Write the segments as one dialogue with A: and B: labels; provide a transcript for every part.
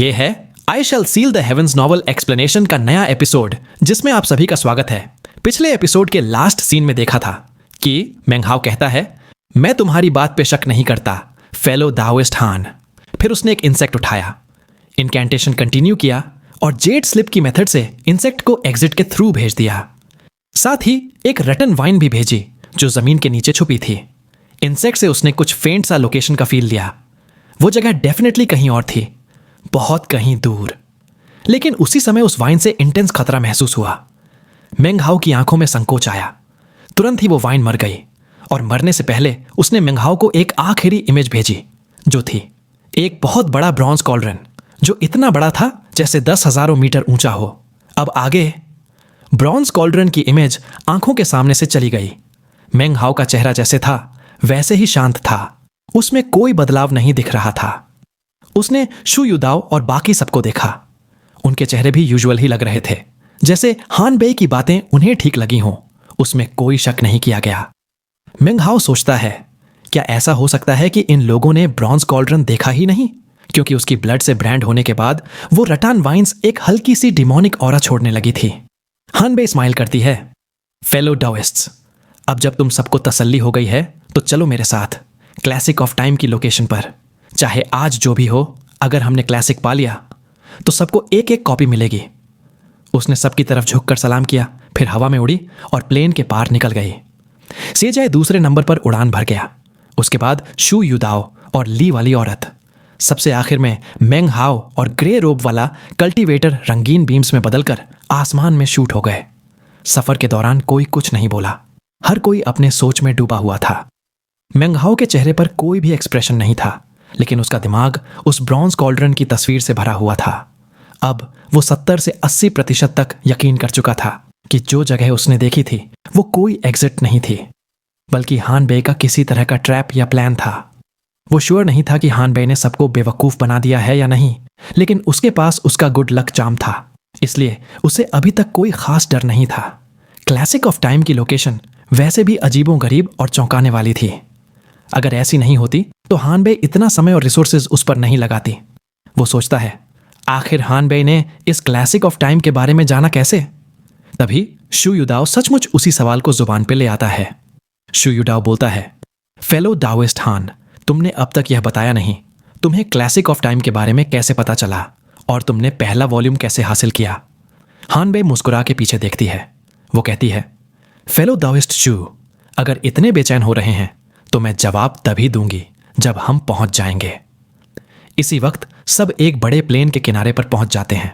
A: ये है I shall seal the heavens novel explanation का नया एपिसोड, जिसमें आप सभी का स्वागत है। पिछले एपिसोड के लास्ट सीन में देखा था कि मेंगहाओ कहता है, मैं तुम्हारी बात पे शक नहीं करता फेलो दाओइस्ट हान। फिर उसने एक इंसेक्ट उठाया, इनकैंटेशन कंटिन्यू किया और जेड स्लिप की मेथड से इंसेक्ट को एग्जिट के थ्रू भेज दिया। साथ ही एक रटन वाइन भी भेजी जो जमीन के नीचे छुपी थी। इंसेक्ट से उसने कुछ फेंट सा लोकेशन का फील लिया। वो जगह डेफिनेटली कहीं और थी, बहुत कहीं दूर। लेकिन उसी समय उस वाइन से इंटेंस खतरा महसूस हुआ। मेंगहाओ की आंखों में संकोच आया। तुरंत ही वो वाइन मर गई और मरने से पहले उसने मेंगहाओ को एक आखिरी इमेज भेजी, जो थी एक बहुत बड़ा ब्रॉन्ज कॉल्ड्रन जो इतना बड़ा था जैसे 10,000 मीटर ऊंचा हो। अब आगे ब्रॉन्ज कॉल्ड्रन की इमेज आंखों के सामने से चली गई। मेंगहाओ का चेहरा जैसे था वैसे ही शांत था, उसमें कोई बदलाव नहीं दिख रहा था। उसने शू युदाओ और बाकी सबको देखा। उनके चेहरे भी यूजुअल ही लग रहे थे, जैसे हान बेई की बातें उन्हें ठीक लगी हों। उसमें कोई शक नहीं किया गया। मेंगहाओ सोचता है, क्या ऐसा हो सकता है कि इन लोगों ने ब्रॉन्ज कॉल्ड्रन देखा ही नहीं? क्योंकि उसकी ब्लड से ब्रांड होने के बाद वो रटान वाइन्स एक हल्की सी डिमोनिक ऑरा छोड़ने लगी थी। हान बेई स्माइल करती है, फेलो डाओइस्ट्स, अब जब तुम सबको तसल्ली हो गई है तो चलो मेरे साथ क्लासिक ऑफ टाइम की लोकेशन पर। चाहे आज जो भी हो, अगर हमने क्लासिक पा लिया तो सबको एक एक कॉपी मिलेगी। उसने सबकी तरफ झुककर सलाम किया, फिर हवा में उड़ी और प्लेन के पार निकल गई। सेजाई दूसरे नंबर पर उड़ान भर गया। उसके बाद शू युदाओ और ली वाली औरत, सबसे आखिर में मेंगहाओ और ग्रे रोब वाला कल्टीवेटर रंगीन बीम्स में बदलकर आसमान में शूट हो गए। सफर के दौरान कोई कुछ नहीं बोला, हर कोई अपने सोच में डूबा हुआ था। मेंगहाओ के चेहरे पर कोई भी एक्सप्रेशन नहीं था, लेकिन उसका दिमाग उस ब्रॉन्ज कॉल्ड्रन की तस्वीर से भरा हुआ था। अब वो 70 से 80% तक यकीन कर चुका था कि जो जगह उसने देखी थी वो कोई एग्जिट नहीं थी, बल्कि हान बेई का किसी तरह का ट्रैप या प्लान था। वो श्योर नहीं था कि हान बेई ने सबको बेवकूफ बना दिया है या नहीं, लेकिन उसके पास उसका गुड लक चार्म था, इसलिए उसे अभी तक कोई खास डर नहीं था। क्लासिक ऑफ टाइम की लोकेशन वैसे भी अजीबों गरीब और चौंकाने वाली थी। अगर ऐसी नहीं होती तो हान बेई इतना समय और रिसोर्सेज उस पर नहीं लगाती। वो सोचता है, आखिर हान बेई ने इस क्लासिक ऑफ टाइम के बारे में जाना कैसे? तभी शू युदाओ सचमुच उसी सवाल को जुबान पे ले आता है। शू युदाओ बोलता है, फेलो दाओइस्ट हान, तुमने अब तक यह बताया नहीं, तुम्हें क्लासिक ऑफ टाइम के बारे में कैसे पता चला और तुमने पहला वॉल्यूम कैसे हासिल किया? हान बेई मुस्कुरा के पीछे देखती है। वो कहती है, फेलो दाओइस्ट शू, अगर इतने बेचैन हो रहे हैं तो मैं जवाब तभी दूंगी जब हम पहुंच जाएंगे। इसी वक्त सब एक बड़े प्लेन के किनारे पर पहुंच जाते हैं।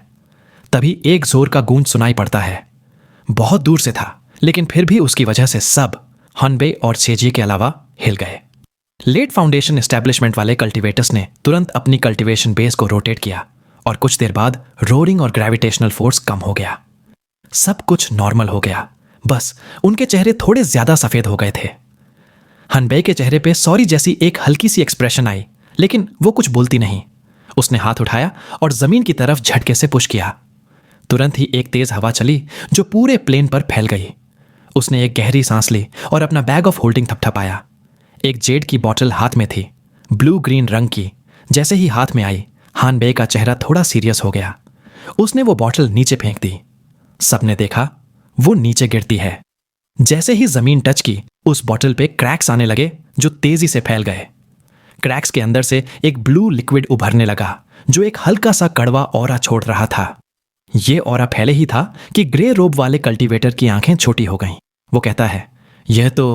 A: तभी एक जोर का गूंज सुनाई पड़ता है। बहुत दूर से था, लेकिन फिर भी उसकी वजह से सब हान बेई और सेजी के अलावा हिल गए। लेट फाउंडेशन एस्टैब्लिशमेंट वाले कल्टीवेटर्स ने तुरंत अपनी कल्टीवेशन बेस को रोटेट किया और कुछ देर बाद रोरिंग और ग्रेविटेशनल फोर्स कम हो गया। सब कुछ नॉर्मल हो गया, बस उनके चेहरे थोड़े ज्यादा सफेद हो गए थे। हान बेई के चेहरे पे सॉरी जैसी एक हल्की सी एक्सप्रेशन आई, लेकिन वो कुछ बोलती नहीं। उसने हाथ उठाया और जमीन की तरफ झटके से पुश किया। तुरंत ही एक तेज हवा चली जो पूरे प्लेन पर फैल गई। उसने एक गहरी सांस ली और अपना बैग ऑफ होल्डिंग थपथपाया। एक जेड की बोतल हाथ में थी, ब्लू ग्रीन रंग की। जैसे ही हाथ में आई, हान बेई का चेहरा थोड़ा सीरियस हो गया। उसने वो बोतल नीचे फेंक दी। सबने देखा वो नीचे गिरती है। जैसे ही जमीन टच की, उस बोतल पे क्रैक्स आने लगे जो तेजी से फैल गए। क्रैक्स के अंदर से एक ब्लू लिक्विड उभरने लगा जो एक हल्का सा कड़वा ऑरा छोड़ रहा था। ये ऑरा फैले ही था कि ग्रे रोब वाले कल्टीवेटर की आंखें छोटी हो गईं। वो कहता है, यह तो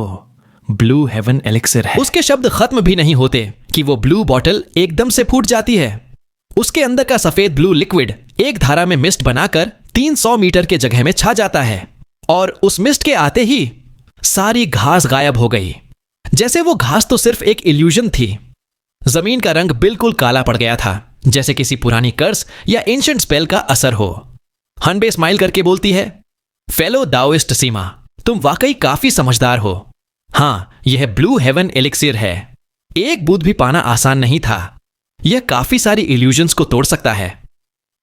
A: ब्लू हेवन एलिक्सिर है। उसके शब्द खत्म भी नहीं होते कि वो ब्लू बॉटल एकदम से फूट जाती है। उसके अंदर का सफेद ब्लू लिक्विड एक धारा में मिस्ट बनाकर 300 मीटर के जगह में छा जाता है और उस मिस्ट के आते ही सारी घास गायब हो गई। जैसे वो घास तो सिर्फ एक इल्यूजन थी। जमीन का रंग बिल्कुल काला पड़ गया था, जैसे किसी पुरानी कर्स या एंशिएंट स्पेल का असर हो। हान बेई स्माइल करके बोलती है, फेलो दाओइस्ट सीमा, तुम वाकई काफी समझदार हो। हां, यह ब्लू हेवन एलिक्सिर है। एक बूंद भी पाना आसान नहीं था। यह काफी सारी इल्यूजन्स को तोड़ सकता है।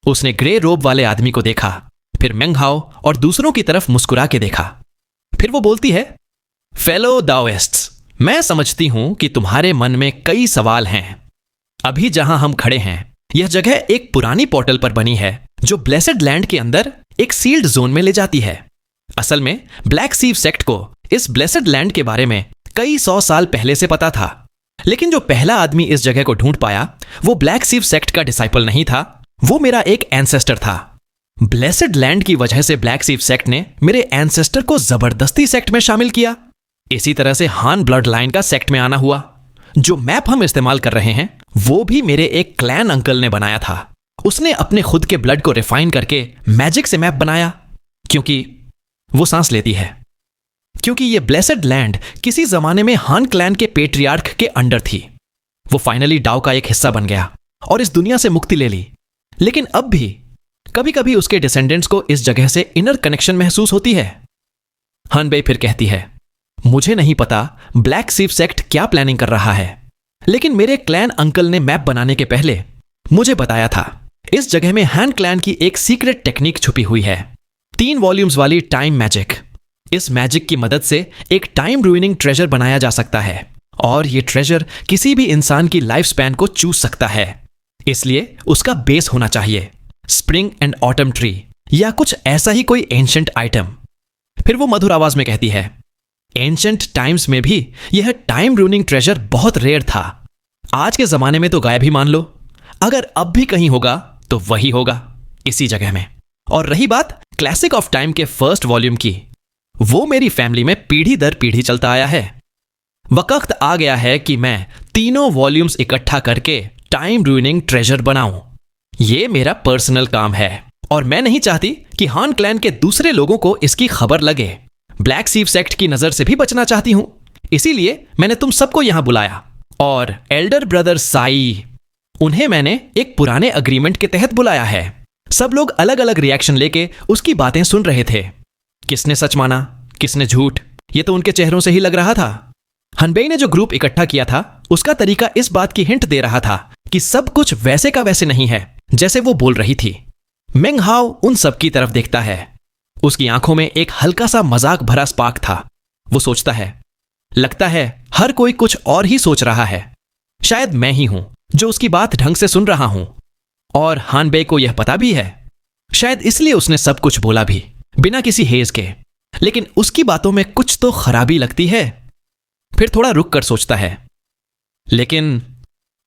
A: उसने ग्रे रोब वाले आदमी को देखा, फिर मेंगहाओ और दूसरों की तरफ मुस्कुरा के देखा। फिर वो बोलती है, फेलो दाओइस्ट्स, मैं समझती हूं कि तुम्हारे मन में कई सवाल हैं। अभी जहां हम खड़े हैं यह जगह एक पुरानी पोर्टल पर बनी है जो ब्लेसेड लैंड के अंदर एक सील्ड जोन में ले जाती है। असल में ब्लैक सीव सेक्ट को इस ब्लेसेड लैंड के बारे में कई 100 साल पहले से पता था, लेकिन जो पहला आदमी इस जगह को ढूंढ पाया वो ब्लैक सीव सेक्ट का डिसाइपल नहीं था, वो मेरा एक एंसेस्टर था। ब्लेसेड लैंड की वजह से ब्लैक सीव सेक्ट ने मेरे एंसेस्टर को जबरदस्ती सेक्ट में शामिल किया। इसी तरह से हान ब्लड लाइन का सेक्ट में आना हुआ। जो मैप हम इस्तेमाल कर रहे हैं वो भी मेरे एक क्लैन अंकल ने बनाया था। उसने अपने खुद के ब्लड को रिफाइन करके मैजिक से मैप बनाया, क्योंकि वो सांस लेती है। क्योंकि ये ब्लेसेड लैंड किसी जमाने में हान क्लैन के पेट्रियार्क के अंडर थी। वो फाइनली डाउ का एक हिस्सा बन गया और इस दुनिया से मुक्ति ले ली, लेकिन अब भी कभी कभी उसके डिसेंडेंट्स को इस जगह से इनर कनेक्शन महसूस होती है। हनबे फिर कहती है, मुझे नहीं पता ब्लैक सीव सेक्ट क्या प्लानिंग कर रहा है, लेकिन मेरे क्लैन अंकल ने मैप बनाने के पहले मुझे बताया था इस जगह में हान क्लैन की एक सीक्रेट टेक्निक छुपी हुई है, 3 वॉल्यूम्स वाली टाइम मैजिक। इस मैजिक की मदद से एक टाइम रूइनिंग ट्रेजर बनाया जा सकता है और यह ट्रेजर किसी भी इंसान की लाइफ स्पैन को चूस सकता है। इसलिए उसका बेस होना चाहिए स्प्रिंग एंड ऑटम ट्री या कुछ ऐसा ही कोई एंशंट आइटम। फिर वो मधुर आवाज में कहती है, एंशंट टाइम्स में भी यह टाइम रूइनिंग ट्रेजर बहुत रेयर था। आज के जमाने में तो गायब ही मान लो, अगर अब भी कहीं होगा तो वही होगा, इसी जगह में। और रही बात क्लासिक ऑफ टाइम के फर्स्ट वॉल्यूम की, वो मेरी फैमिली में पीढ़ी दर पीढ़ी चलता आया है। वक्त आ गया है कि मैं तीनों वॉल्यूम्स इकट्ठा करके टाइम रूइनिंग ट्रेजर बनाऊं। ये मेरा पर्सनल काम है और मैं नहीं चाहती कि हान क्लैन के दूसरे लोगों को इसकी खबर लगे। ब्लैक सीव सेक्ट की नजर से भी बचना चाहती हूं, इसीलिए मैंने तुम सबको यहां बुलाया। और एल्डर ब्रदर साई, उन्हें मैंने एक पुराने अग्रीमेंट के तहत बुलाया है। सब लोग अलग अलग रिएक्शन लेके उसकी बातें सुन रहे थे। किसने सच माना, किसने झूठ, ये तो उनके चेहरों से ही लग रहा था। हनबे ने जो ग्रुप इकट्ठा किया था उसका तरीका इस बात की हिंट दे रहा था कि सब कुछ वैसे का वैसे नहीं है जैसे वो बोल रही थी। मेंग हाओ उन सब की तरफ देखता है। उसकी आंखों में एक हल्का सा मजाक भरा स्पार्क था। वो सोचता है, लगता है हर कोई कुछ और ही सोच रहा है। शायद मैं ही हूं जो उसकी बात ढंग से सुन रहा हूं। और हानबे को यह पता भी है, शायद इसलिए उसने सब कुछ बोला भी बिना किसी हेज के। लेकिन उसकी बातों में कुछ तो खराबी लगती है। फिर थोड़ा रुक कर सोचता है, लेकिन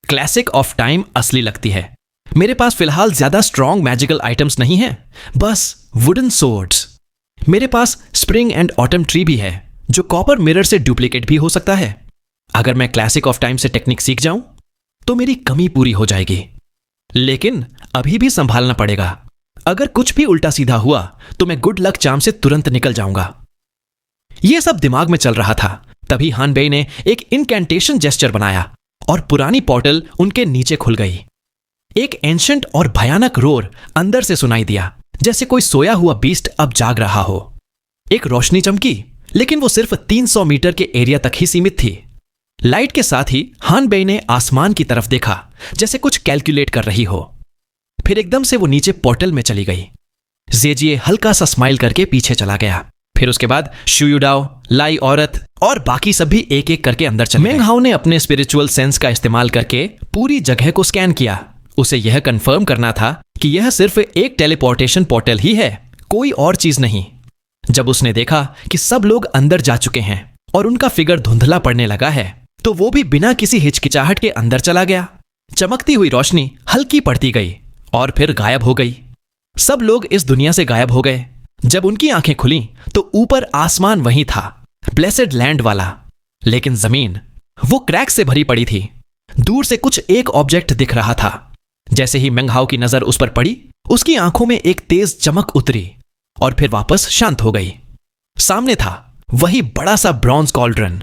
A: क्लासिक ऑफ टाइम असली लगती है। मेरे पास फिलहाल ज्यादा स्ट्रॉन्ग मैजिकल आइटम्स नहीं हैं, बस वुडन सोर्ड्स। मेरे पास स्प्रिंग एंड ऑटम ट्री भी है जो कॉपर मिरर से डुप्लीकेट भी हो सकता है। अगर मैं क्लासिक ऑफ टाइम से टेक्निक सीख जाऊं तो मेरी कमी पूरी हो जाएगी, लेकिन अभी भी संभालना पड़ेगा। अगर कुछ भी उल्टा सीधा हुआ तो मैं गुड लक चार्म से तुरंत निकल जाऊंगा। यह सब दिमाग में चल रहा था, तभी हानबे ने एक इनकैंटेशन जेस्चर बनाया और पुरानी पोर्टल उनके नीचे खुल गई। एक एंशंट और भयानक रोर अंदर से सुनाई दिया, जैसे कोई सोया हुआ बीस्ट अब जाग रहा हो। एक रोशनी चमकी, लेकिन वो सिर्फ 300 मीटर के एरिया तक ही सीमित थी। लाइट के साथ ही हानबे ने आसमान की तरफ देखा, जैसे कुछ कैलकुलेट कर रही हो। फिर एकदम से वो नीचे पोर्टल में चली गई। जेजिए हल्का सा स्माइल करके पीछे चला गया। फिर उसके बाद शुयुडाओ, लाई औरत और बाकी सब भी एक एक करके अंदर चले गए। मेंग हाओ ने अपने स्पिरिचुअल सेंस का इस्तेमाल करके पूरी जगह को स्कैन किया। उसे यह कंफर्म करना था कि यह सिर्फ एक टेलीपोर्टेशन पोर्टल ही है, कोई और चीज नहीं। जब उसने देखा कि सब लोग अंदर जा चुके हैं और उनका फिगर धुंधला पड़ने लगा है, तो वो भी बिना किसी हिचकिचाहट के अंदर चला गया। चमकती हुई रोशनी हल्की पड़ती गई और फिर गायब हो गई। सब लोग इस दुनिया से गायब हो गए। जब उनकी आंखें खुली तो ऊपर आसमान वही था, ब्लेसेड लैंड वाला, लेकिन जमीन वो क्रैक से भरी पड़ी थी। दूर से कुछ एक ऑब्जेक्ट दिख रहा था। जैसे ही मेंग हाओ की नजर उस पर पड़ी, उसकी आंखों में एक तेज चमक उतरी और फिर वापस शांत हो गई। सामने था वही बड़ा सा ब्रॉन्ज कॉल्ड्रन।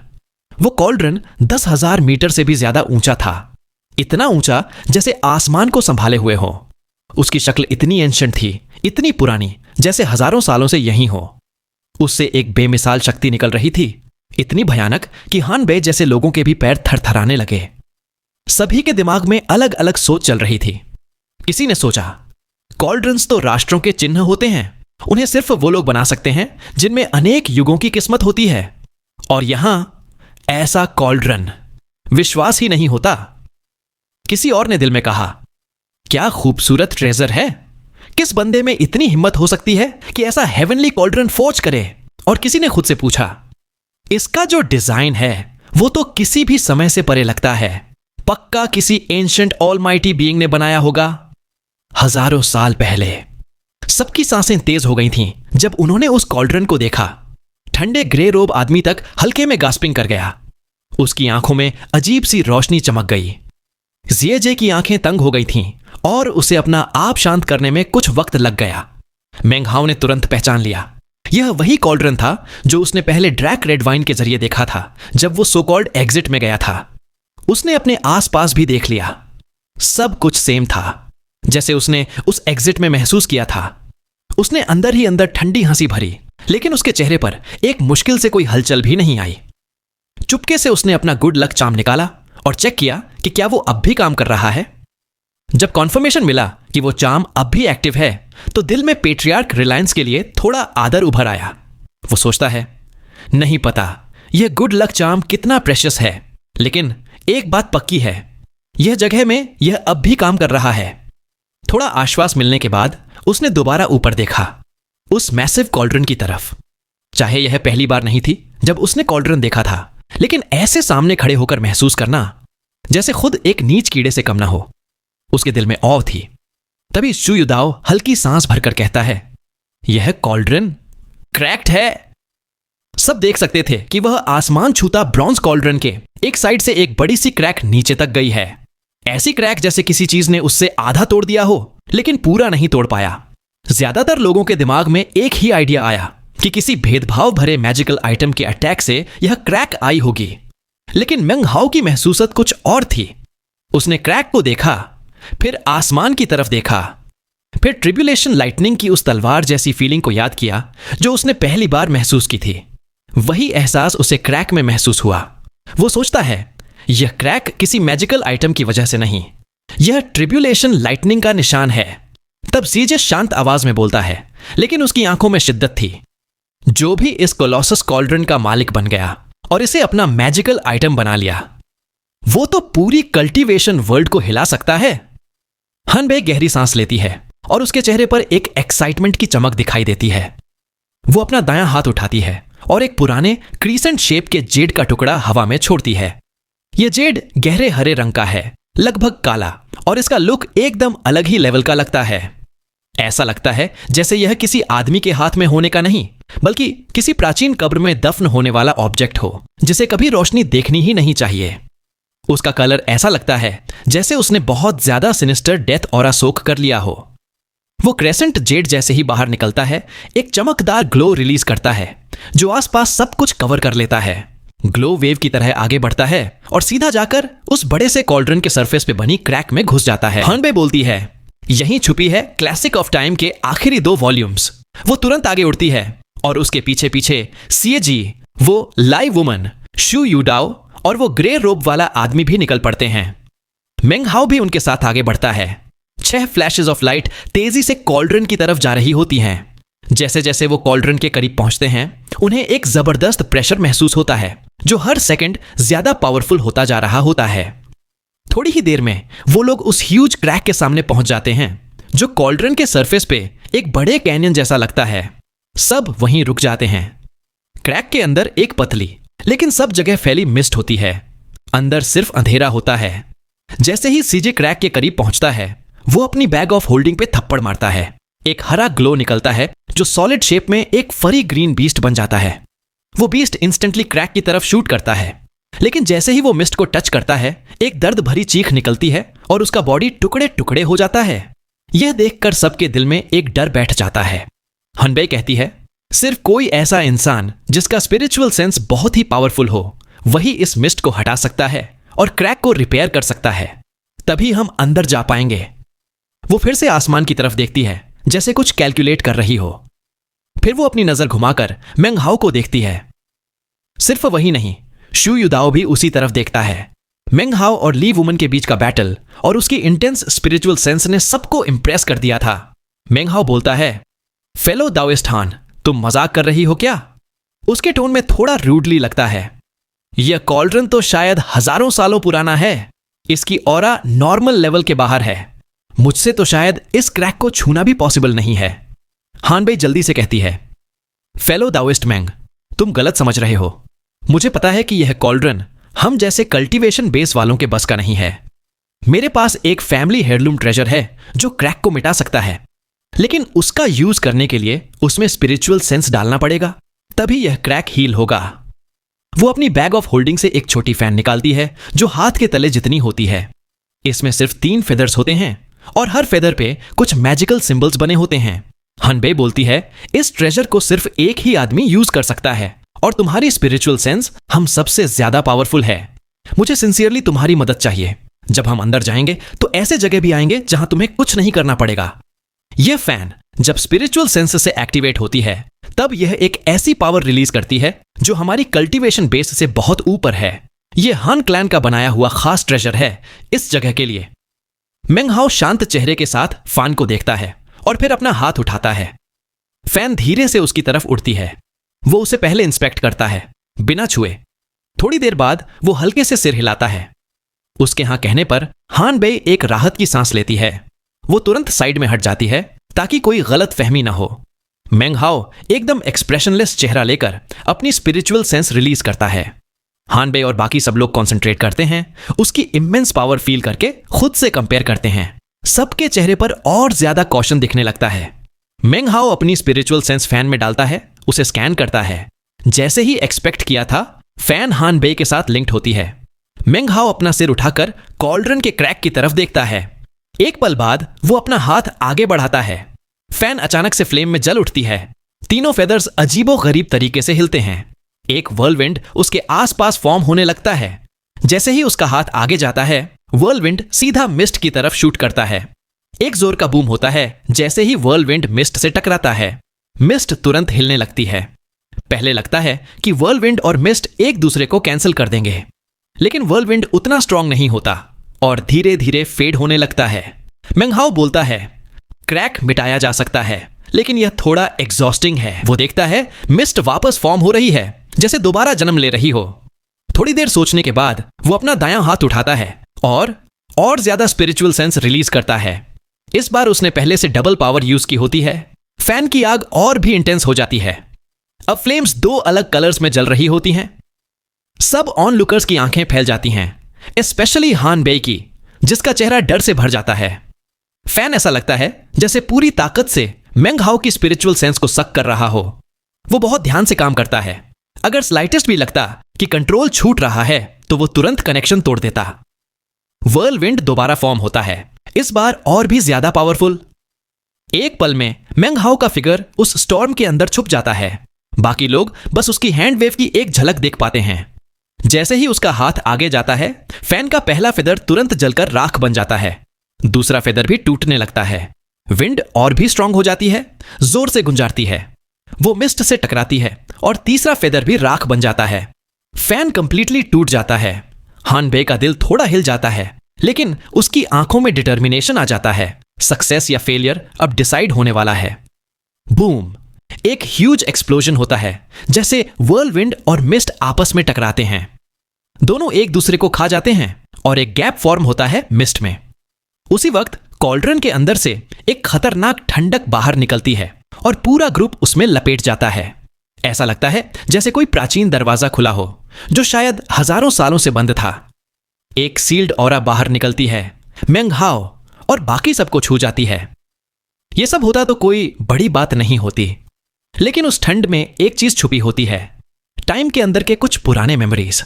A: वो कॉल्ड्रन 10,000 मीटर से भी ज्यादा ऊंचा था, इतना ऊंचा जैसे आसमान को संभाले हुए हो। उसकी शक्ल इतनी एंशंट थी, इतनी पुरानी, जैसे हजारों सालों से यहीं हो। उससे एक बेमिसाल शक्ति निकल रही थी, इतनी भयानक कि हानबे जैसे लोगों के भी पैर थरथराने लगे। सभी के दिमाग में अलग अलग सोच चल रही थी। किसी ने सोचा, कॉल्ड्रन्स तो राष्ट्रों के चिन्ह होते हैं, उन्हें सिर्फ वो लोग बना सकते हैं जिनमें अनेक युगों की किस्मत होती है। और यहां ऐसा कॉल्ड्रन, विश्वास ही नहीं होता। किसी और ने दिल में कहा, क्या खूबसूरत ट्रेजर है। किस बंदे में इतनी हिम्मत हो सकती है कि ऐसा हेवनली कॉल्ड्रन फोर्ज करे। और किसी ने खुद से पूछा, इसका जो डिजाइन है वो तो किसी भी समय से परे लगता है, पक्का किसी एंशिएंट ऑलमाइटी बीइंग ने बनाया होगा, हजारों साल पहले। सबकी सांसें तेज हो गई थीं जब उन्होंने उस कॉल्ड्रन को देखा। ठंडे ग्रे रोब आदमी तक हल्के में गास्पिंग कर गया। उसकी आंखों में अजीब सी रोशनी चमक गई। जिएजे की आंखें तंग हो गई थीं और उसे अपना आप शांत करने में कुछ वक्त लग गया। मेंगहाओ ने तुरंत पहचान लिया, यह वही कॉल्ड्रन था जो उसने पहले ड्रैक रेड वाइन के जरिए देखा था जब वो सो कॉल्ड एग्जिट में गया था। उसने अपने आसपास भी देख लिया, सब कुछ सेम था जैसे उसने उस एग्जिट में महसूस किया था। उसने अंदर ही अंदर ठंडी हंसी भरी, लेकिन उसके चेहरे पर एक मुश्किल से कोई हलचल भी नहीं आई। चुपके से उसने अपना गुड लक चार्म निकाला और चेक किया कि क्या वो अब भी काम कर रहा है। जब कॉन्फर्मेशन मिला कि वो चार्म अब भी एक्टिव है तो दिल में पेट्रियार्क रिलायंस के लिए थोड़ा आदर उभर आया। वो सोचता है, नहीं पता यह गुड लक चार्म कितना प्रेशियस है, लेकिन एक बात पक्की है, यह जगह में यह अब भी काम कर रहा है। थोड़ा आश्वास मिलने के बाद उसने दोबारा ऊपर देखा, उस मैसिव कॉल्ड्रन की तरफ। चाहे यह पहली बार नहीं थी जब उसने कॉल्ड्रन देखा था, लेकिन ऐसे सामने खड़े होकर महसूस करना जैसे खुद एक नीच कीड़े से कम ना हो, उसके दिल में औ थी। तभी शू युदाओ हल्की सांस भरकर कहता है, यह कॉल्ड्रन क्रैक्ड है। सब देख सकते थे कि वह आसमान छूता ब्रॉन्ज कॉल्ड्रन के एक साइड से एक बड़ी सी क्रैक नीचे तक गई है। ऐसी क्रैक जैसे किसी चीज ने उससे आधा तोड़ दिया हो, लेकिन पूरा नहीं तोड़ पाया। ज्यादातर लोगों के दिमाग में एक ही आइडिया आया कि किसी भेदभाव भरे मैजिकल आइटम के अटैक से यह क्रैक आई होगी, लेकिन मेंगहाओ की महसूसत कुछ और थी। उसने क्रैक को देखा, फिर आसमान की तरफ देखा, फिर ट्रिब्यूलेशन लाइटनिंग की उस तलवार जैसी फीलिंग को याद किया जो उसने पहली बार महसूस की थी। वही एहसास उसे क्रैक में महसूस हुआ। वो सोचता है, यह क्रैक किसी मैजिकल आइटम की वजह से नहीं, यह ट्रिब्यूलेशन लाइटनिंग का निशान है। तब सीजे शांत आवाज में बोलता है, लेकिन उसकी आंखों में शिद्दत थी। जो भी इस कोलोसस कॉल्ड्रन का मालिक बन गया और इसे अपना मैजिकल आइटम बना लिया, वो तो पूरी कल्टीवेशन वर्ल्ड को हिला सकता है। हनबे गहरी सांस लेती है और उसके चेहरे पर एक एक्साइटमेंट की चमक दिखाई देती है। वो अपना दायां हाथ उठाती है और एक पुराने क्रीसेंट शेप के जेड का टुकड़ा हवा में छोड़ती है। यह जेड गहरे हरे रंग का है, लगभग काला, और इसका लुक एकदम अलग ही लेवल का लगता है। ऐसा लगता है जैसे यह किसी आदमी के हाथ में होने का नहीं, बल्कि किसी प्राचीन कब्र में दफन होने वाला ऑब्जेक्ट हो जिसे कभी रोशनी देखनी ही नहीं चाहिए। उसका कलर ऐसा लगता है जैसे उसने बहुत ज्यादा सिनिस्टर डेथ ऑरा सोख कर लिया हो। वो क्रेसेंट जेड जैसे ही बाहर निकलता है, एक चमकदार ग्लो रिलीज करता है जो आसपास सब कुछ कवर कर लेता है। ग्लो वेव की तरह आगे बढ़ता है और सीधा जाकर उस बड़े से कॉल्ड्रन के सरफेस पे बनी क्रैक में घुस जाता है। हनबे बोलती है, यहीं छुपी है क्लासिक ऑफ टाइम के आखिरी 2 वॉल्यूम्स। वो तुरंत आगे उड़ती है और उसके पीछे पीछे सीएजी, वो लाइव वुमन, शू युडाओ और वो ग्रे रोब वाला आदमी भी निकल पड़ते हैं। मेंगहाओ भी उनके साथ आगे बढ़ता है। 6 फ्लैशेस ऑफ लाइट तेजी से कॉल्ड्रन की तरफ जा रही होती हैं। जैसे जैसे वो कॉल्ड्रन के करीब पहुंचते हैं, उन्हें एक जबरदस्त प्रेशर महसूस होता है जो हर सेकंड ज्यादा पावरफुल होता जा रहा होता है। थोड़ी ही देर में वो लोग उस ह्यूज क्रैक के सामने पहुंच जाते हैं जो कॉल्ड्रन के सरफेस पे एक बड़े कैनियन जैसा लगता है। सब वहीं रुक जाते हैं। क्रैक के अंदर एक पतली लेकिन सब जगह फैली मिस्ट होती है। अंदर सिर्फ अंधेरा होता है। जैसे ही सीजे क्रैक के करीब पहुंचता है, वो अपनी बैग ऑफ होल्डिंग पे थप्पड़ मारता है। एक हरा ग्लो निकलता है जो सॉलिड शेप में एक फरी ग्रीन बीस्ट बन जाता है। वो बीस्ट इंस्टेंटली क्रैक की तरफ शूट करता है, लेकिन जैसे ही वो मिस्ट को टच करता है, एक दर्द भरी चीख निकलती है और उसका बॉडी टुकड़े टुकड़े हो जाता है। यह देखकर सबके दिल में एक डर बैठ जाता है। हनबे कहती है, सिर्फ कोई ऐसा इंसान जिसका स्पिरिचुअल सेंस बहुत ही पावरफुल हो, वही इस मिस्ट को हटा सकता है और क्रैक को रिपेयर कर सकता है। तभी हम अंदर जा पाएंगे। वो फिर से आसमान की तरफ देखती है जैसे कुछ कैलकुलेट कर रही हो। फिर वो अपनी नजर घुमाकर मेंगहाओ को देखती है। सिर्फ वही नहीं, शू युदाओ भी उसी तरफ देखता है। मेंगहाओ और ली वुमन के बीच का बैटल और उसकी इंटेंस स्पिरिचुअल सेंस ने सबको इंप्रेस कर दिया था। मेंगहाओ बोलता है, फेलो दाओइस्ट हान, तुम मजाक कर रही हो क्या? उसके टोन में थोड़ा रूडली लगता है। यह कॉल्ड्रन तो शायद हजारों सालों पुराना है। इसकी ऑरा नॉर्मल लेवल के बाहर है। मुझसे तो शायद इस क्रैक को छूना भी पॉसिबल नहीं है। हान बेई जल्दी से कहती है, फेलो दाओइस्ट मैंग, तुम गलत समझ रहे हो। मुझे पता है कि यह कॉल्ड्रन हम जैसे कल्टीवेशन बेस वालों के बस का नहीं है। मेरे पास एक फैमिली हेयरलूम ट्रेजर है जो क्रैक को मिटा सकता है, लेकिन उसका यूज करने के लिए उसमें स्पिरिचुअल सेंस डालना पड़ेगा, तभी यह क्रैक हील होगा। वो अपनी बैग ऑफ होल्डिंग से एक छोटी फैन निकालती है जो हाथ के तले जितनी होती है। इसमें सिर्फ 3 फेदर्स होते हैं और हर फेदर पे कुछ मैजिकल सिंबल्स बने होते हैं। हान बेई बोलती है, इस ट्रेजर को सिर्फ एक ही आदमी यूज कर सकता है और तुम्हारी स्पिरिचुअल सेंस हम सबसे ज्यादा पावरफुल है। मुझे सिंसियरली तुम्हारी मदद चाहिए। जब हम अंदर जाएंगे तो ऐसे जगह भी आएंगे जहां तुम्हें कुछ नहीं करना पड़ेगा। यह फैन जब स्पिरिचुअल सेंस से एक्टिवेट होती है तब यह एक ऐसी पावर रिलीज करती है जो हमारी कल्टीवेशन बेस से बहुत ऊपर है। यह हान क्लैन का बनाया हुआ खास ट्रेजर है इस जगह के लिए। मेंग हाओ शांत चेहरे के साथ फैन को देखता है और फिर अपना हाथ उठाता है। फैन धीरे से उसकी तरफ उड़ती है। वो उसे पहले इंस्पेक्ट करता है बिना छुए। थोड़ी देर बाद वो हल्के से सिर हिलाता है। उसके हां कहने पर हान बेई एक राहत की सांस लेती है। वो तुरंत साइड में हट जाती है ताकि कोई गलत फहमी ना हो। मेंग हाओ एकदम एक्सप्रेशनलेस चेहरा लेकर अपनी स्पिरिचुअल सेंस रिलीज करता है। हान बेई और बाकी सब लोग कॉन्सेंट्रेट करते हैं, उसकी इमेंस पावर फील करके खुद से कंपेयर करते हैं। सबके चेहरे पर और ज्यादा कॉशन दिखने लगता है। मेंग हाओ अपनी स्पिरिचुअल सेंस फैन में डालता है, उसे स्कैन करता है। जैसे ही एक्सपेक्ट किया था, फैन हान बेई के साथ लिंक्ड होती है। मेंग हाओ अपना सिर उठाकर कॉल्ड्रन के क्रैक की तरफ देखता है। एक पल बाद वो अपना हाथ आगे बढ़ाता है। फैन अचानक से फ्लेम में जल उठती है। तीनों फेदर्स अजीबो गरीब तरीके से हिलते हैं। एक व्हर्लविंड उसके आसपास फॉर्म होने लगता है। जैसे ही उसका हाथ आगे जाता है, व्हर्लविंड सीधा मिस्ट की तरफ शूट करता है। एक जोर का बूम होता है जैसे ही व्हर्लविंड मिस्ट से टकराता है। मिस्ट तुरंत हिलने लगती है। पहले लगता है कि व्हर्लविंड और मिस्ट एक दूसरे को कैंसिल कर देंगे, लेकिन व्हर्लविंड उतना स्ट्रांग नहीं होता और धीरे धीरे फेड होने लगता है। मेंग हाओ बोलता है, क्रैक मिटाया जा सकता है, लेकिन यह थोड़ा एग्जॉस्टिंग है। वो देखता है मिस्ट वापस फॉर्म हो रही है, जैसे दोबारा जन्म ले रही हो। थोड़ी देर सोचने के बाद वो अपना दायां हाथ उठाता है और ज्यादा स्पिरिचुअल सेंस रिलीज करता है। इस बार उसने पहले से डबल पावर यूज की होती है। फैन की आग और भी इंटेंस हो जाती है। अब फ्लेम्स 2 अलग कलर्स में जल रही होती हैं। सब ऑन लुकर्स की आंखें फैल जाती हैं, स्पेशली हान बेई की, जिसका चेहरा डर से भर जाता है। फैन ऐसा लगता है जैसे पूरी ताकत से मेंग हाओ की स्पिरिचुअल सेंस को सक कर रहा हो। वो बहुत ध्यान से काम करता है। अगर स्लाइटेस्ट भी लगता कि कंट्रोल छूट रहा है तो वो तुरंत कनेक्शन तोड़ देता। व्हर्लविंड दोबारा फॉर्म होता है, इस बार और भी ज्यादा पावरफुल। एक पल में मेंग हाओ का फिगर उस स्टॉर्म के अंदर छुप जाता है। बाकी लोग बस उसकी हैंड वेव की एक झलक देख पाते हैं। जैसे ही उसका हाथ आगे जाता है, फैन का पहला फेदर तुरंत जलकर राख बन जाता है। दूसरा फेदर भी टूटने लगता है। विंड और भी स्ट्रांग हो जाती है, जोर से गुंजारती है। वो मिस्ट से टकराती है और तीसरा फेदर भी राख बन जाता है। फैन कंप्लीटली टूट जाता है। हान बेई का दिल थोड़ा हिल जाता है, लेकिन उसकी आंखों में डिटर्मिनेशन आ जाता है। सक्सेस या फेलियर अब डिसाइड होने वाला है। बूम! एक ह्यूज एक्सप्लोजन होता है, जैसे व्हर्लविंड और मिस्ट आपस में टकराते हैं। दोनों एक दूसरे को खा जाते हैं और एक गैप फॉर्म होता है मिस्ट में। उसी वक्त कॉल्ड्रन के अंदर से एक खतरनाक ठंडक बाहर निकलती है और पूरा ग्रुप उसमें लपेट जाता है। ऐसा लगता है जैसे कोई प्राचीन दरवाजा खुला हो जो शायद हजारों सालों से बंद था। एक सील्ड ऑरा बाहर निकलती है, मेंग हाओ और बाकी सबको छू जाती है। यह सब होता तो कोई बड़ी बात नहीं होती, लेकिन उस ठंड में एक चीज छुपी होती है, टाइम के अंदर के कुछ पुराने मेमोरीज।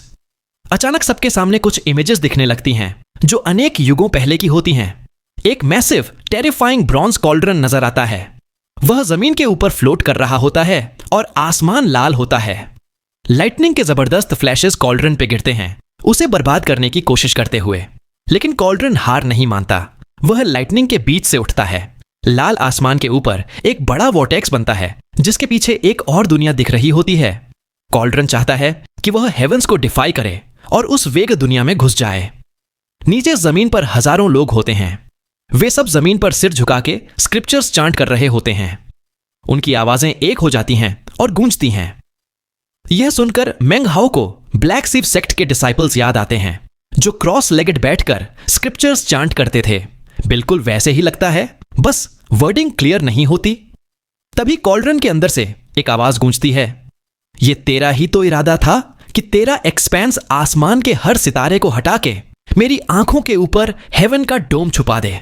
A: अचानक सबके सामने कुछ इमेजेस दिखने लगती हैं जो अनेक युगों पहले की होती हैं। एक मैसिव टेरिफाइंग ब्रॉन्ज कॉल्ड्रन नजर आता है। वह जमीन के ऊपर फ्लोट कर रहा होता है और आसमान लाल होता है। लाइटनिंग के जबरदस्त फ्लैशेस कॉल्ड्रन पे गिरते हैं, उसे बर्बाद करने की कोशिश करते हुए। लेकिन कॉल्ड्रन हार नहीं मानता। वह लाइटनिंग के बीच से उठता है। लाल आसमान के ऊपर एक बड़ा वॉर्टेक्स बनता है, जिसके पीछे एक और दुनिया दिख रही होती है। कॉल्ड्रन चाहता है कि वह हेवंस को डिफाई करे और उस वेग दुनिया में घुस जाए। नीचे जमीन पर हजारों लोग होते हैं। वे सब जमीन पर सिर झुका के स्क्रिप्चर्स चांट कर रहे होते हैं। उनकी आवाजें एक हो जाती हैं और गूंजती हैं। यह सुनकर मेंग हाओ को ब्लैक सीव सेक्ट के डिसाइपल्स याद आते हैं, जो क्रॉस लेगेड बैठकर स्क्रिप्चर्स चांट करते थे। बिल्कुल वैसे ही लगता है, बस वर्डिंग क्लियर नहीं होती। तभी कॉल्ड्रन के अंदर से एक आवाज गूंजती है, ये तेरा ही तो इरादा था कि तेरा एक्सपेंस आसमान के हर सितारे को हटा के मेरी आंखों के ऊपर हेवन का डोम छुपा दे।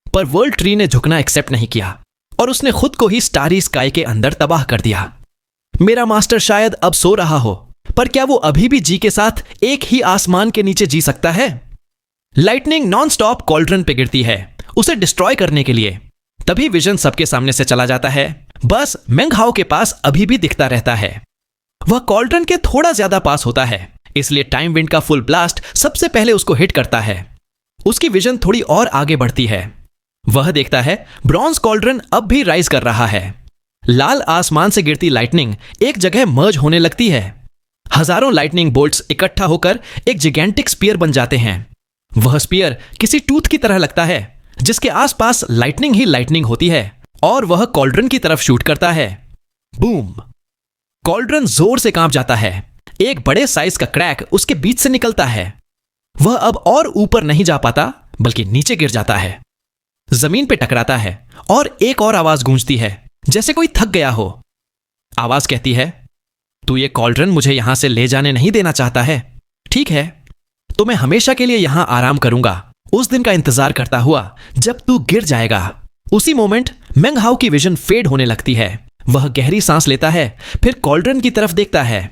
A: पर वर्ल्ड ट्री ने झुकना एक्सेप्ट नहीं किया और उसने खुद को ही स्टारी स्काई के अंदर तबाह कर दिया। मेरा मास्टर शायद अब सो रहा हो, पर क्या वो अभी भी जी के साथ एक ही आसमान के नीचे जी सकता है? लाइटनिंग नॉन स्टॉप कॉल्ड्रन पे गिरती है उसे डिस्ट्रॉय करने के लिए। तभी विजन सबके सामने से चला जाता है, बस मेंग हाओ के पास अभी भी दिखता रहता है। वह कॉल्ड्रन के थोड़ा ज्यादा पास होता है, इसलिए टाइम विंड का फुल ब्लास्ट सबसे पहले उसको हिट करता है। उसकी विजन थोड़ी और आगे बढ़ती है। वह देखता है ब्रॉन्ज कॉल्ड्रन अब भी राइज कर रहा है। लाल आसमान से गिरती लाइटनिंग एक जगह मर्ज होने लगती है। हजारों लाइटनिंग बोल्ट्स इकट्ठा होकर एक जिगेंटिक स्पीयर बन जाते हैं। वह स्पीयर किसी टूथ की तरह लगता है जिसके आसपास लाइटनिंग ही लाइटनिंग होती है और वह कॉल्ड्रन की तरफ शूट करता है। बूम! कॉल्ड्रन जोर से कांप जाता है। एक बड़े साइज का क्रैक उसके बीच से निकलता है। वह अब और ऊपर नहीं जा पाता बल्कि नीचे गिर जाता है, जमीन पे टकराता है और एक और आवाज गूंजती है जैसे कोई थक गया हो। आवाज कहती है, तू ये कॉल्ड्रन मुझे यहां से ले जाने नहीं देना चाहता है, ठीक है, तो मैं हमेशा के लिए यहां आराम करूंगा, उस दिन का इंतजार करता हुआ जब तू गिर जाएगा। उसी मोमेंट मेंग हाओ की विजन फेड होने लगती है। वह गहरी सांस लेता है, फिर कॉल्ड्रन की तरफ देखता है।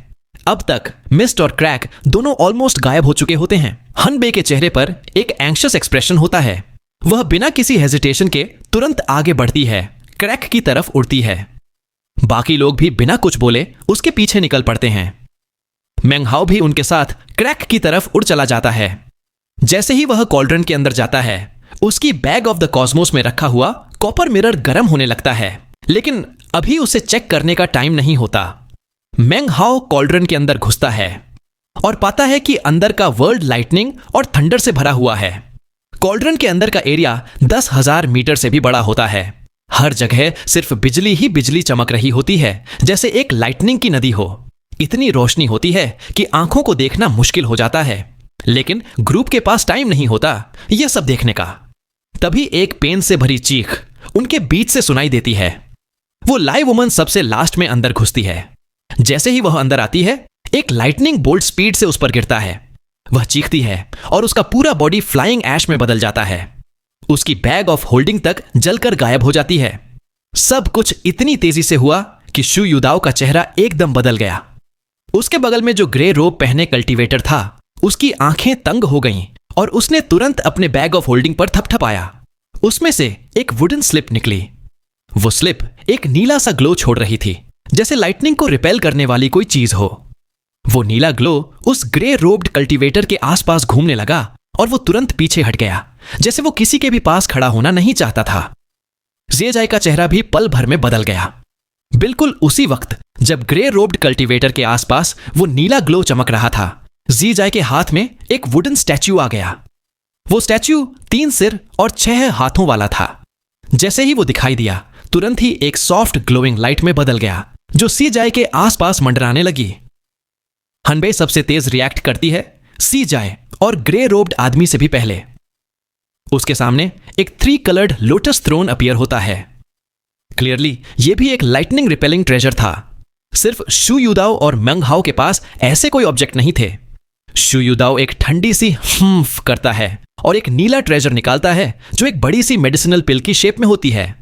A: अब तक मिस्ट और क्रैक दोनों ऑलमोस्ट गायब हो चुके होते हैं। हन बे के चेहरे पर एक एंग्शियस एक्सप्रेशन होता है। वह बिना किसी हेजिटेशन के तुरंत आगे बढ़ती है, क्रैक की तरफ उड़ती है। बाकी लोग भी बिना कुछ बोले उसके पीछे निकल पड़ते हैं। मेंग हाओ भी उनके साथ क्रैक की तरफ उड़ चला जाता है। जैसे ही वह कॉल्ड्रन के अंदर जाता है, उसकी बैग ऑफ द कॉस्मोस में रखा हुआ कॉपर मिरर गर्म होने लगता है, लेकिन अभी उसे चेक करने का टाइम नहीं होता। मेंग हाओ कॉल्ड्रन के अंदर घुसता है और पाता है कि अंदर का वर्ल्ड लाइटनिंग और थंडर से भरा हुआ है। कॉल्ड्रन के अंदर का एरिया 10,000 मीटर से भी बड़ा होता है। हर जगह सिर्फ बिजली ही बिजली चमक रही होती है, जैसे एक लाइटनिंग की नदी हो। इतनी रोशनी होती है कि आंखों को देखना मुश्किल हो जाता है, लेकिन ग्रुप के पास टाइम नहीं होता यह सब देखने का। तभी एक पेन से भरी चीख उनके बीच से सुनाई देती है। वो लाइव वुमन सबसे लास्ट में अंदर घुसती है। जैसे ही वह अंदर आती है, एक लाइटनिंग बोल्ट स्पीड से उस पर गिरता है। वह चीखती है और उसका पूरा बॉडी फ्लाइंग ऐश में बदल जाता है। उसकी बैग ऑफ होल्डिंग तक जलकर गायब हो जाती है। सब कुछ इतनी तेजी से हुआ कि शू युदाओ का चेहरा एकदम बदल गया। उसके बगल में जो ग्रे रोब पहने कल्टीवेटर था, उसकी आंखें तंग हो गईं और उसने तुरंत अपने बैग ऑफ होल्डिंग पर थपथपाया। उसमें से एक वुडन स्लिप निकली। वो स्लिप एक नीला सा ग्लो छोड़ रही थी, जैसे लाइटनिंग को रिपेल करने वाली कोई चीज हो। वो नीला ग्लो उस ग्रे रोब्ड कल्टीवेटर के आसपास घूमने लगा और वो तुरंत पीछे हट गया, जैसे वो किसी के भी पास खड़ा होना नहीं चाहता था। ज़ेजाई का चेहरा भी पल भर में बदल गया। बिल्कुल उसी वक्त जब ग्रे रोब्ड कल्टीवेटर के आसपास वो नीला ग्लो चमक रहा था, ज़ेजाई के हाथ में एक वुडन स्टैच्यू आ गया। वो स्टैच्यू 3 सिर और 6 हाथों वाला था। जैसे ही वो दिखाई दिया, तुरंत ही एक सॉफ्ट ग्लोइंग लाइट में बदल गया जो ज़ेजाई के आसपास मंडराने लगी। हनबे सबसे तेज रिएक्ट करती है, ज़ेजाई और ग्रे रोब्ड आदमी से भी पहले। उसके सामने एक 3 कलर्ड लोटस थ्रोन अपीयर होता है। क्लियरली ये भी एक लाइटनिंग रिपेलिंग ट्रेजर था। सिर्फ शू युदाओ और मेंग हाओ के पास ऐसे कोई ऑब्जेक्ट नहीं थे। शू युदाओ एक ठंडी सी हम्फ करता है और एक नीला ट्रेजर निकालता है जो एक बड़ी सी मेडिसिनल पिल की शेप में होती है।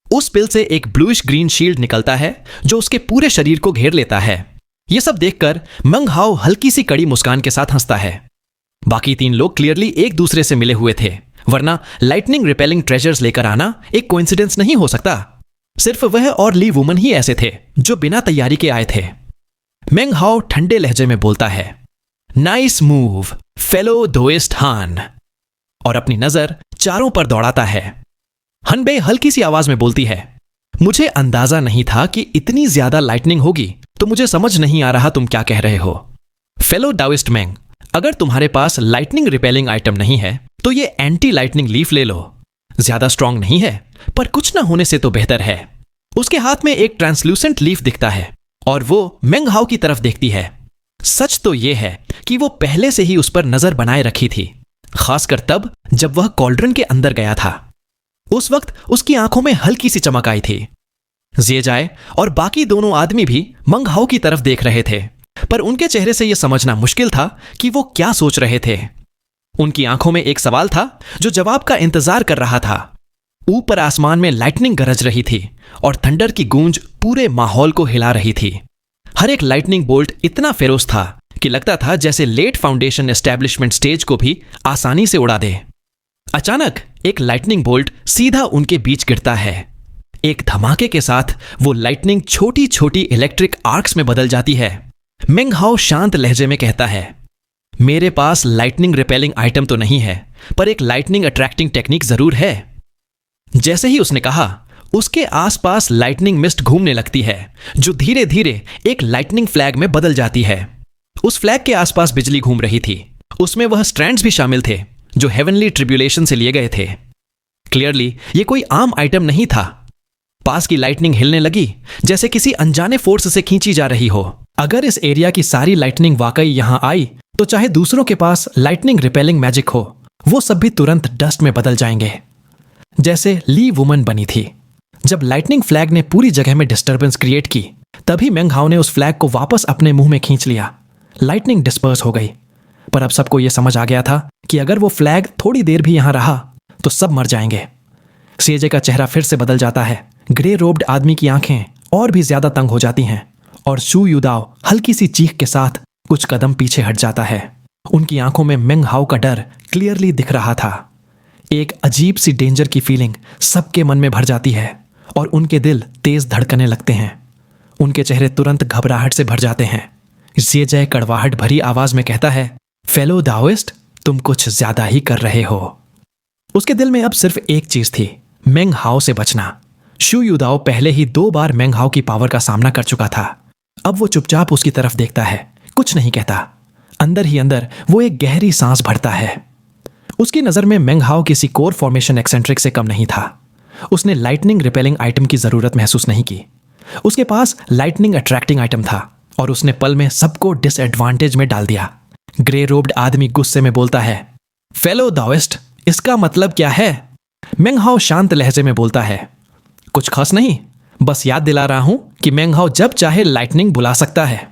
A: उस पिल से एक ब्लूइश ग्रीन शील्ड निकलता है जो उसके पूरे शरीर को घेर लेता है। यह सब देखकर मेंग हाओ हल्की सी कड़ी मुस्कान के साथ हंसता है। बाकी 3 लोग क्लियरली एक दूसरे से मिले हुए थे, वरना लाइटनिंग रिपेलिंग ट्रेजर्स लेकर आना एक कोइंसिडेंस नहीं हो सकता। सिर्फ वह और ली वुमन ही ऐसे थे जो बिना तैयारी के आए थे। मेंग हाओ ठंडे लहजे में बोलता है, नाइस मूव फेलो दोइस्ट हान, और अपनी नजर चारों पर दौड़ाता है। हनबे हल्की सी आवाज में बोलती है, मुझे अंदाजा नहीं था कि इतनी ज्यादा लाइटनिंग होगी, तो मुझे समझ नहीं आ रहा तुम क्या कह रहे हो। फेलो डाउइस्ट मेंग, अगर तुम्हारे पास लाइटनिंग रिपेलिंग आइटम नहीं है तो ये एंटी लाइटनिंग लीफ ले लो। ज्यादा स्ट्रांग नहीं है, पर कुछ ना होने से तो बेहतर है। उसके हाथ में एक ट्रांसल्यूसेंट लीफ दिखता है और वो मेंग हाओ की तरफ देखती है। सच तो यह है कि वो पहले से ही उस पर नजर बनाए रखी थी, खासकर तब जब वह कॉल्ड्रन के अंदर गया था। उस वक्त उसकी आंखों में हल्की सी चमक आई थी। ज़िएजाए और बाकी दोनों आदमी भी मंग हाओ की तरफ देख रहे थे, पर उनके चेहरे से यह समझना मुश्किल था कि वो क्या सोच रहे थे। उनकी आंखों में एक सवाल था जो जवाब का इंतजार कर रहा था। ऊपर आसमान में लाइटनिंग गरज रही थी और थंडर की गूंज पूरे माहौल को हिला रही थी। हर एक लाइटनिंग बोल्ट इतना फेरोज था कि लगता था जैसे लेट फाउंडेशन एस्टैब्लिशमेंट स्टेज को भी आसानी से उड़ा दे। अचानक एक लाइटनिंग बोल्ट सीधा उनके बीच गिरता है। एक धमाके के साथ वो लाइटनिंग छोटी छोटी इलेक्ट्रिक आर्क्स में बदल जाती है। मेंग हाओ शांत लहजे में कहता है, मेरे पास लाइटनिंग रिपेलिंग आइटम तो नहीं है, पर एक लाइटनिंग अट्रैक्टिंग टेक्निक जरूर है। जैसे ही उसने कहा, उसके आसपास लाइटनिंग मिस्ट घूमने लगती है जो धीरे धीरे एक लाइटनिंग फ्लैग में बदल जाती है। उस फ्लैग के आसपास बिजली घूम रही थी। उसमें वह स्ट्रैंड्स भी शामिल थे जो हेवनली ट्रिब्यूलेशन से लिए गए थे। क्लियरली ये कोई आम आइटम नहीं था। पास की लाइटनिंग हिलने लगी जैसे किसी अनजाने फोर्स से खींची जा रही हो। अगर इस एरिया की सारी लाइटनिंग वाकई यहां आई तो चाहे दूसरों के पास लाइटनिंग रिपेलिंग मैजिक हो, वो सब भी तुरंत डस्ट में बदल जाएंगे, जैसे ली वुमन बनी थी। जब लाइटनिंग फ्लैग ने पूरी जगह में डिस्टर्बेंस क्रिएट की, तभी मेंग हाओ ने उस फ्लैग को वापस अपने मुंह में खींच लिया। लाइटनिंग डिस्पर्स हो गई, पर अब सबको यह समझ आ गया था कि अगर वो फ्लैग थोड़ी देर भी यहां रहा तो सब मर जाएंगे। सीजे का चेहरा फिर से बदल जाता है। ग्रे रोब्ड आदमी की आंखें और भी ज्यादा तंग हो जाती हैं और शू युदाओ हल्की सी चीख के साथ कुछ कदम पीछे हट जाता है। उनकी आंखों में मेंग हाओ का डर क्लियरली दिख रहा था। एक अजीब सी डेंजर की फीलिंग सबके मन में भर जाती है और उनके दिल तेज धड़कने लगते हैं। उनके चेहरे तुरंत घबराहट से भर जाते हैं। ज़िएजाए कड़वाहट भरी आवाज में कहता है, फेलो दाओइस्ट, तुम कुछ ज्यादा ही कर रहे हो। उसके दिल में अब सिर्फ एक चीज थी, मेंग हाओ से बचना। शू युदाओ पहले ही 2 बार मेंग हाओ की पावर का सामना कर चुका था। अब वो चुपचाप उसकी तरफ देखता है, कुछ नहीं कहता। अंदर ही अंदर वो एक गहरी सांस भरता है। उसकी नजर में मेंग हाओ किसी कोर फॉर्मेशन एक्सेंट्रिक से कम नहीं था। उसने लाइटनिंग रिपेलिंग आइटम की जरूरत महसूस नहीं की। उसके पास लाइटनिंग अट्रैक्टिंग आइटम था और उसने पल में सबको डिसएडवांटेज में डाल दिया। ग्रे रोब्ड आदमी गुस्से में बोलता है, फेलो दाओइस्ट, इसका मतलब क्या है? मेंग हाओ शांत लहजे में बोलता है, कुछ खास नहीं, बस याद दिला रहा हूं कि मेंग हाओ जब चाहे लाइटनिंग बुला सकता है।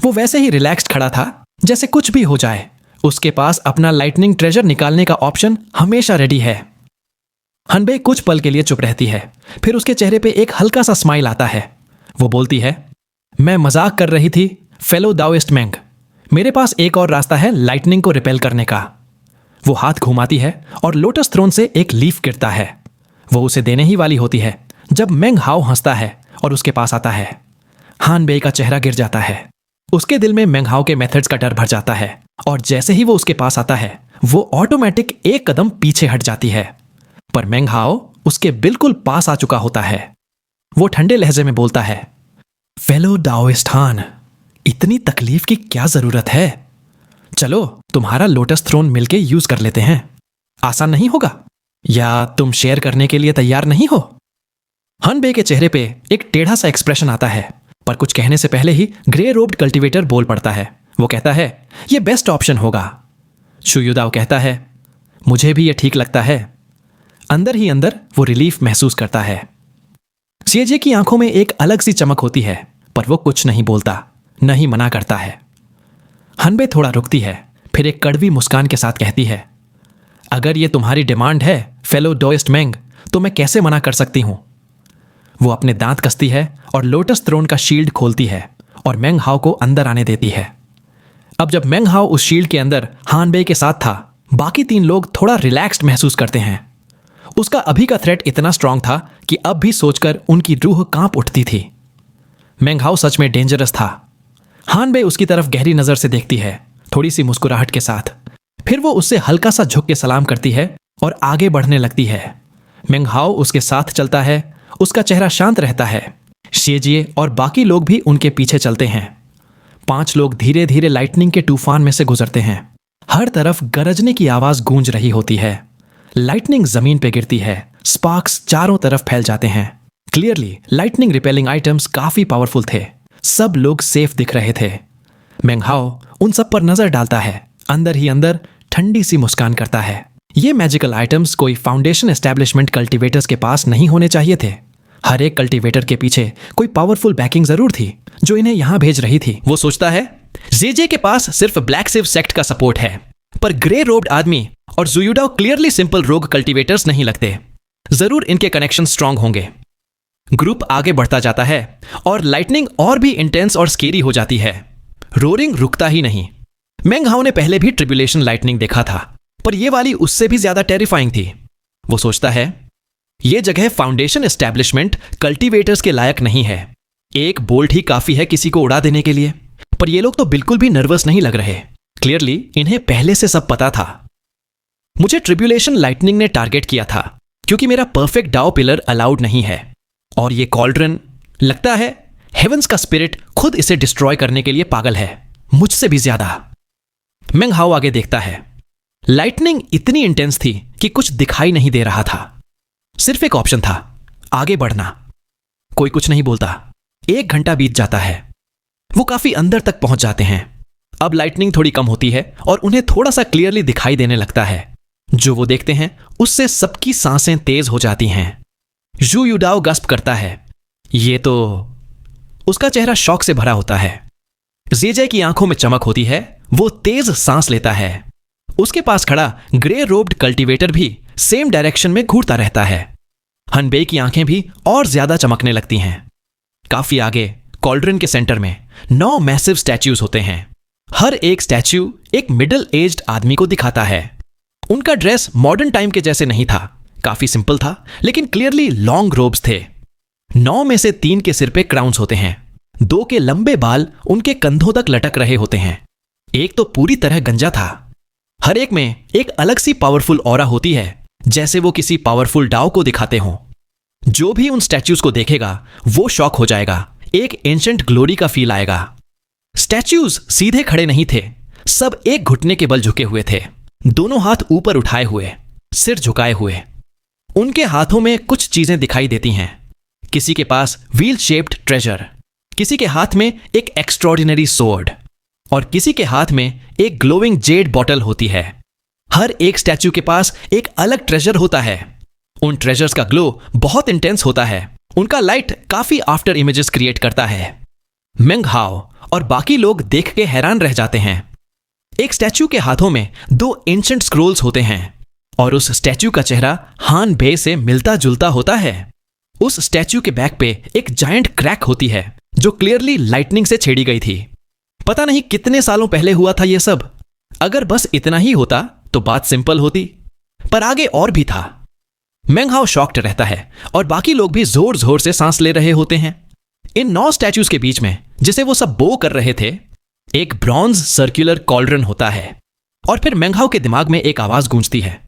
A: वो वैसे ही रिलैक्स्ड खड़ा था जैसे कुछ भी हो जाए, उसके पास अपना लाइटनिंग ट्रेजर निकालने का ऑप्शन हमेशा रेडी है। हनबे कुछ पल के लिए चुप रहती है, फिर उसके चेहरे पे एक हल्का सा स्माइल आता है। वो बोलती है, मैं मजाक कर रही थी फेलो दाओइस्ट मेंग, मेरे पास एक और रास्ता है लाइटनिंग को रिपेल करने का। वो हाथ घुमाती है और लोटस थ्रोन से एक लीफ गिरता है। वो उसे देने ही वाली होती है जब मेंग हाओ हंसता है और उसके पास आता है। हानबे का चेहरा गिर जाता है। उसके दिल में मेंग हाओ के मेथड्स का डर भर जाता है और जैसे ही वो उसके पास आता है, वो ऑटोमेटिक एक कदम पीछे हट जाती है। पर मेंग हाओ उसके बिल्कुल पास आ चुका होता है। वो ठंडे लहजे में बोलता है, फेलो दाओइस्ट हान, इतनी तकलीफ की क्या जरूरत है? चलो तुम्हारा लोटस थ्रोन मिलके यूज कर लेते हैं। आसान नहीं होगा? या तुम शेयर करने के लिए तैयार नहीं हो? हनबे के चेहरे पे एक टेढ़ा सा एक्सप्रेशन आता है, पर कुछ कहने से पहले ही ग्रे रोब्ड कल्टीवेटर बोल पड़ता है। वो कहता है, यह बेस्ट ऑप्शन होगा। शू युदाओ कहता है, मुझे भी यह ठीक लगता है। अंदर ही अंदर वो रिलीफ महसूस करता है। सीजे की आंखों में एक अलग सी चमक होती है, पर वो कुछ नहीं बोलता, नहीं मना करता है। हनबे थोड़ा रुकती है, फिर एक कड़वी मुस्कान के साथ कहती है, अगर ये तुम्हारी डिमांड है फेलो दाओइस्ट मेंग, तो मैं कैसे मना कर सकती हूं। वो अपने दांत कसती है और लोटस थ्रोन का शील्ड खोलती है और मेंग हाओ को अंदर आने देती है। अब जब मेंग हाओ उस शील्ड के अंदर हानबे के साथ था, बाकी 3 लोग थोड़ा रिलैक्स्ड महसूस करते हैं। उसका अभी का थ्रेट इतना स्ट्रांग था कि अब भी सोचकर उनकी रूह कांप उठती थी। मेंग हाओ सच में डेंजरस था। हानबे उसकी तरफ गहरी नजर से देखती है, थोड़ी सी मुस्कुराहट के साथ। फिर वो उससे हल्का सा झुक के सलाम करती है और आगे बढ़ने लगती है। मेंग हाओ उसके साथ चलता है, उसका चेहरा शांत रहता है। शीजिए और बाकी लोग भी उनके पीछे चलते हैं। 5 लोग धीरे धीरे लाइटनिंग के तूफान में से गुजरते हैं। हर तरफ गरजने की आवाज गूंज रही होती है। लाइटनिंग जमीन पे गिरती है, स्पार्क्स चारों तरफ फैल जाते हैं। क्लियरली लाइटनिंग रिपेलिंग आइटम्स काफी पावरफुल थे। सब लोग सेफ दिख रहे थे। मेंग हाओ उन सब पर नजर डालता है, अंदर ही अंदर ठंडी सी मुस्कान करता है। ये मैजिकल आइटम्स कोई फाउंडेशन एस्टेब्लिशमेंट कल्टीवेटर्स के पास नहीं होने चाहिए थे। हर एक कल्टीवेटर के पीछे कोई पावरफुल बैकिंग जरूर थी जो इन्हें यहां भेज रही थी। वो सोचता है जेजे के पास सिर्फ ब्लैक सिव सेक्ट का सपोर्ट है, पर ग्रे रोब्ड आदमी और जुयुडाओ क्लियरली सिंपल रोग कल्टीवेटर्स नहीं लगते। जरूर इनके कनेक्शन स्ट्रांग होंगे। ग्रुप आगे बढ़ता जाता है और लाइटनिंग और भी इंटेंस और स्केरी हो जाती है। रोरिंग रुकता ही नहीं। मेंग हाओ ने पहले भी ट्रिब्यूलेशन लाइटनिंग देखा था, पर यह वाली उससे भी ज्यादा टेरिफाइंग थी। वो सोचता है यह जगह फाउंडेशन एस्टैब्लिशमेंट कल्टीवेटर्स के लायक नहीं है। एक बोल्ट ही काफी है किसी को उड़ा देने के लिए, पर ये लोग तो बिल्कुल भी नर्वस नहीं लग रहे। क्लियरली इन्हें पहले से सब पता था। मुझे ट्रिब्यूलेशन लाइटनिंग ने टारगेट किया था क्योंकि मेरा परफेक्ट डाओ पिलर अलाउड नहीं है, और ये कॉल्ड्रन लगता है हेवंस का स्पिरिट खुद इसे डिस्ट्रॉय करने के लिए पागल है, मुझसे भी ज्यादा। मेंग हाओ आगे देखता है। लाइटनिंग इतनी इंटेंस थी कि कुछ दिखाई नहीं दे रहा था। सिर्फ एक ऑप्शन था, आगे बढ़ना। कोई कुछ नहीं बोलता। 1 घंटा बीत जाता है। वो काफी अंदर तक पहुंच जाते हैं। अब लाइटनिंग थोड़ी कम होती है और उन्हें थोड़ा सा क्लियरली दिखाई देने लगता है। जो वो देखते हैं उससे सबकी सांसें तेज हो जाती हैं। जुयुडाओ गस्प करता है। ये तो उसका चेहरा शॉक से भरा होता है। जेजे की आंखों में चमक होती है। वो तेज सांस लेता है। उसके पास खड़ा ग्रे रोब्ड कल्टीवेटर भी सेम डायरेक्शन में घूरता रहता है। हनबे की आंखें भी और ज्यादा चमकने लगती हैं। काफी आगे कॉल्ड्रन के सेंटर में 9 मैसिव स्टैच्यूज होते हैं। हर एक स्टैच्यू एक मिडिल एज्ड आदमी को दिखाता है। उनका ड्रेस मॉडर्न टाइम के जैसे नहीं था, काफी सिंपल था, लेकिन क्लियरली लॉन्ग रोब्स थे। 9 में से 3 के सिर पे क्राउन्स होते हैं। 2 के लंबे बाल उनके कंधों तक लटक रहे होते हैं। एक तो पूरी तरह गंजा था। हर एक में एक अलग सी पावरफुल ऑरा होती है, जैसे वो किसी पावरफुल डाओ को दिखाते हों। जो भी उन स्टैच्यूज को देखेगा वो शॉक हो जाएगा। एक एंशंट ग्लोरी का फील आएगा। स्टैच्यूज सीधे खड़े नहीं थे, सब एक घुटने के बल झुके हुए थे, दोनों हाथ ऊपर उठाए हुए, सिर झुकाए हुए। उनके हाथों में कुछ चीजें दिखाई देती हैं। किसी के पास व्हील शेप्ड ट्रेजर, किसी के हाथ में एक एक्स्ट्रॉर्डिनरी सोर्ड, और किसी के हाथ में एक ग्लोइंग जेड बॉटल होती है। हर एक स्टैच्यू के पास एक अलग ट्रेजर होता है। उन ट्रेजर्स का ग्लो बहुत इंटेंस होता है। उनका लाइट काफी आफ्टर इमेजेस क्रिएट करता है। मेंग हाओ और बाकी लोग देख के हैरान रह जाते हैं। एक स्टैच्यू के हाथों में 2 एंशंट स्क्रोल्स होते हैं और उस स्टैच्यू का चेहरा हान बे से मिलता जुलता होता है। उस स्टैच्यू के बैक पे एक जायंट क्रैक होती है जो क्लियरली लाइटनिंग से छेड़ी गई थी। पता नहीं कितने सालों पहले हुआ था ये सब। अगर बस इतना ही होता तो बात सिंपल होती, पर आगे और भी था। मेंग हाओ शॉक्ड रहता है और बाकी लोग भी जोर जोर से सांस ले रहे होते हैं। इन 9 स्टैच्यूज के बीच में, जिसे वो सब बो कर रहे थे, एक ब्रॉन्ज सर्कुलर कॉल्ड्रन होता है। और फिर मेंग हाओ के दिमाग में एक आवाज गूंजती है,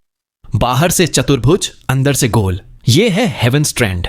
A: बाहर से चतुर्भुज, अंदर से गोल। ये है हेवन स्ट्रैंड।